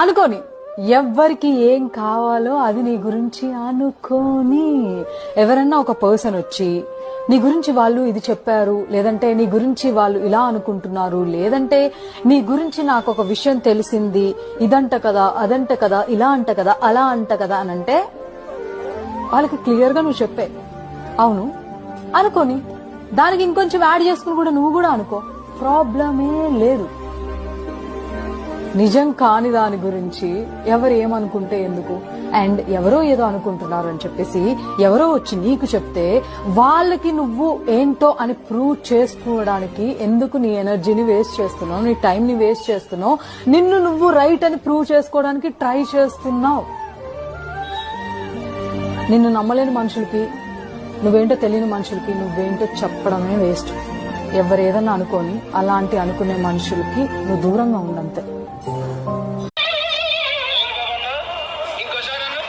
అనుకోని ఎవ్వరికి ఏం కావాలో అది నీ గురించి అనుకోని. ఎవరన్నా ఒక పర్సన్ వచ్చి నీ గురించి వాళ్ళు ఇది చెప్పారు, లేదంటే నీ గురించి వాళ్ళు ఇలా అనుకుంటున్నారు, లేదంటే నీ గురించి నాకు ఒక విషయం తెలిసింది, ఇదంట కదా, అదంట కదా, ఇలా అంట కదా, అలా అంట కదా అని అంటే వాళ్ళకి క్లియర్ గా నువ్వు చెప్పే అవును అనుకోని, దానికి ఇంకొంచెం యాడ్ చేసుకుని కూడా నువ్వు కూడా అనుకో, ప్రాబ్లమే లేదు. నిజం కాని దాని గురించి ఎవరు ఏమనుకుంటే ఎందుకు, అండ్ ఎవరో ఏదో అనుకుంటున్నారు అని చెప్పేసి ఎవరో వచ్చి నీకు చెప్తే వాళ్ళకి నువ్వు ఏంటో అని ప్రూవ్ చేసుకోవడానికి ఎందుకు నీ ఎనర్జీని వేస్ట్ చేస్తున్నావు, నీ టైం ని వేస్ట్ చేస్తున్నావు, నిన్ను నువ్వు రైట్ అని ప్రూవ్ చేసుకోవడానికి ట్రై చేస్తున్నావు. నిన్ను నమ్మలేని మనుషులకి, నువ్వేంటో తెలియని మనుషులకి నువ్వేంటో చెప్పడమే వేస్ట్. ఎవరేదన్నా అనుకోని అలాంటి అనుకునే మనుషులకి నువ్వు దూరంగా ఉండంతే.